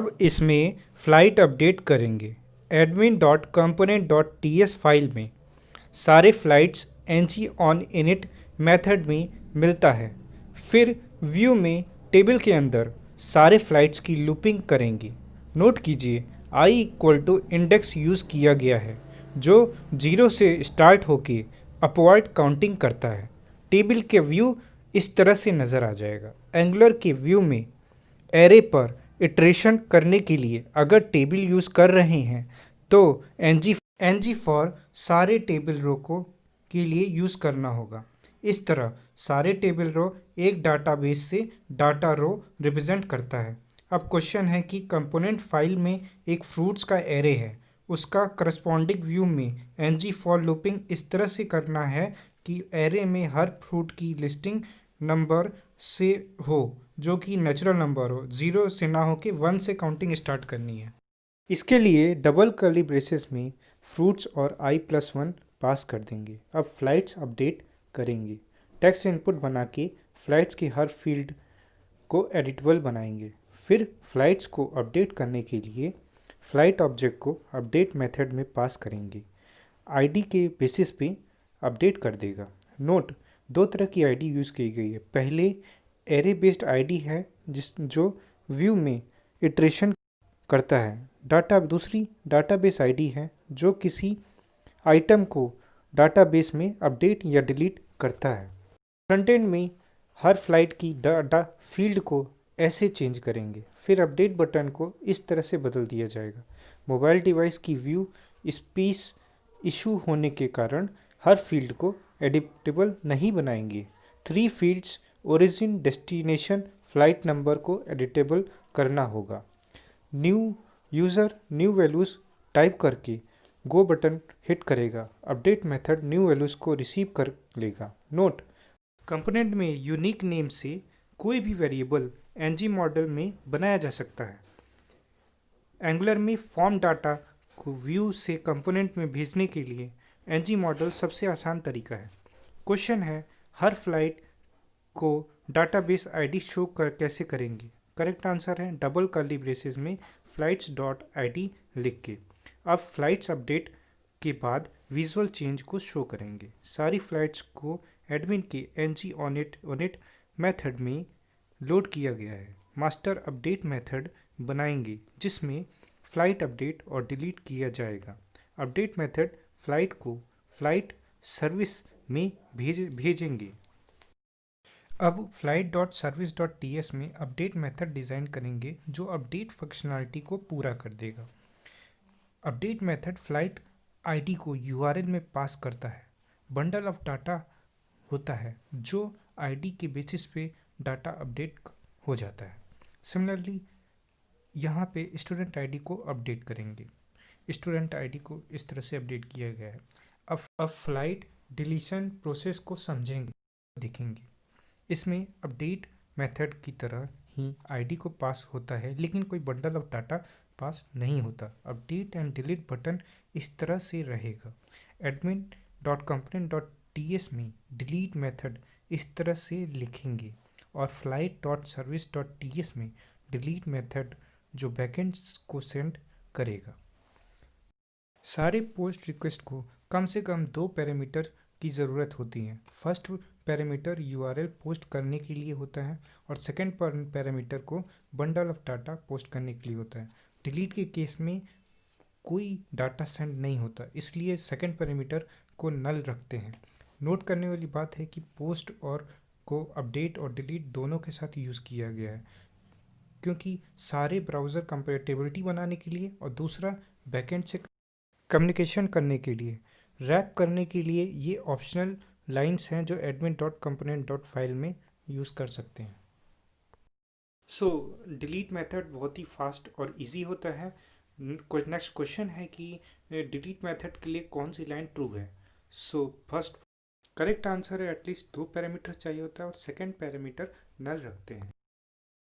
अब इसमें flight update करेंगे। admin.component.ts फाइल में सारे flights ng on init method में मिलता है। फिर व्यू में टेबल के अंदर सारे फ्लाइट्स की लूपिंग करेंगे। नोट कीजिए i equal to index use किया गया है जो 0 से स्टार्ट होके अपवर्ड काउंटिंग करता है। टेबल के व्यू इस तरह से नज़र आ जाएगा। एंगुलर के व्यू में एरे पर इटरेशन करने के लिए अगर टेबल यूज़ कर रहे हैं तो ng फॉर सारे टेबल रो को के लिए यूज़ करना होगा। इस तरह सारे टेबल रो एक डाटाबेस से डाटा रो रिप्रेजेंट करता है। अब क्वेश्चन है कि कंपोनेंट फाइल में एक फ्रूट्स का एरे है, उसका करस्पॉन्डिंग व्यू में ng फॉर लूपिंग इस तरह से करना है कि एरे में हर फ्रूट की लिस्टिंग नंबर से हो जो कि नेचुरल नंबर हो, 0 से ना हो कि 1 से काउंटिंग स्टार्ट करनी है। इसके लिए डबल कर्ली ब्रेसेस में फ्रूट्स और i+1 पास कर देंगे। अब फ्लाइट्स अपडेट करेंगे। टेक्स्ट इनपुट बना के फ्लाइट्स की हर फील्ड को एडिटेबल बनाएंगे। फिर फ्लाइट्स को अपडेट करने के लिए फ्लाइट ऑब्जेक्ट को अपडेट मेथड में पास करेंगे। आईडी के बेसिस पे अपडेट कर देगा। नोट, दो तरह की आईडी यूज़ की गई है। पहले एरे बेस्ड आईडी है जो व्यू में इटरेशन करता है। दूसरी डाटाबेस आईडी है जो किसी आइटम को डाटाबेस में अपडेट या डिलीट करता है। फ्रंट एंड में हर फ्लाइट की डाटा फील्ड को ऐसे चेंज करेंगे। फिर अपडेट बटन को इस तरह से बदल दिया जाएगा। मोबाइल डिवाइस की व्यू स्पेस इशू होने के कारण हर फील्ड को एडिटेबल नहीं बनाएंगे। 3 fields origin, destination, flight number को एडिटेबल करना होगा। New user new values type करके गो बटन हिट करेगा। अपडेट मेथड न्यू वैल्यूज़ को रिसीव कर लेगा। नोट, कंपोनेंट में यूनिक नेम से कोई भी वेरिएबल ng मॉडल में बनाया जा सकता है। एंगुलर में फॉर्म डाटा को व्यू से कंपोनेंट में भेजने के लिए ng मॉडल सबसे आसान तरीका है। क्वेश्चन है, हर फ्लाइट को डाटाबेस आईडी शो कर कैसे करेंगे? करेक्ट आंसर है डबल कर्ली ब्रेसेस में flights.id लिख के। अब फ्लाइट्स अपडेट के बाद विजुअल चेंज को शो करेंगे। सारी फ्लाइट्स को एडमिन के ng on it मेथड में लोड किया गया है। मास्टर अपडेट मेथड बनाएंगे जिसमें फ्लाइट अपडेट और डिलीट किया जाएगा। अपडेट मेथड फ्लाइट को फ्लाइट सर्विस में भेजेंगे। अब flight.service.ts में अपडेट मेथड डिज़ाइन करेंगे जो अपडेट फंक्शनैलिटी को पूरा कर देगा। अपडेट मेथड फ्लाइट आईडी को यूआरएल में पास करता है। बंडल ऑफ डाटा होता है जो आईडी के बेसिस पे डाटा अपडेट हो जाता है। सिमिलरली यहाँ पे स्टूडेंट आईडी को अपडेट करेंगे। स्टूडेंट आईडी को इस तरह से अपडेट किया गया है। अब फ्लाइट डिलीशन प्रोसेस को समझेंगे, देखेंगे। इसमें अपडेट मेथड की तरह ही आईडी को पास होता है लेकिन कोई बंडल ऑफ डाटा पास नहीं होता। अपडेट एंड डिलीट बटन इस तरह से रहेगा। admin.component.ts में डिलीट मेथड इस तरह से लिखेंगे और flight.service.ts में डिलीट मेथड जो बैकएंड को सेंड करेगा। सारे पोस्ट रिक्वेस्ट को कम से कम 2 पैरामीटर की ज़रूरत होती है। फर्स्ट पैरामीटर यूआरएल पोस्ट करने के लिए होता है और सेकंड पैरामीटर को बंडल ऑफ डाटा पोस्ट करने के लिए होता है। डिलीट के केस में कोई डाटा सेंड नहीं होता, इसलिए सेकंड पैरामीटर को नल रखते हैं। नोट करने वाली बात है कि पोस्ट और को अपडेट और डिलीट दोनों के साथ यूज़ किया गया है क्योंकि सारे ब्राउज़र कंपैटिबिलिटी बनाने के लिए और दूसरा बैकएंड से कम्युनिकेशन करने के लिए। रैप करने के लिए ये ऑप्शनल लाइंस हैं जो admin.component.file में यूज़ कर सकते हैं। डिलीट मेथड बहुत ही फास्ट और इजी होता है। नेक्स्ट क्वेश्चन है कि डिलीट मेथड के लिए कौन सी लाइन ट्रू है। फर्स्ट करेक्ट आंसर है एटलीस्ट 2 पैरामीटर्स चाहिए होता है और सेकंड पैरामीटर नल रखते हैं।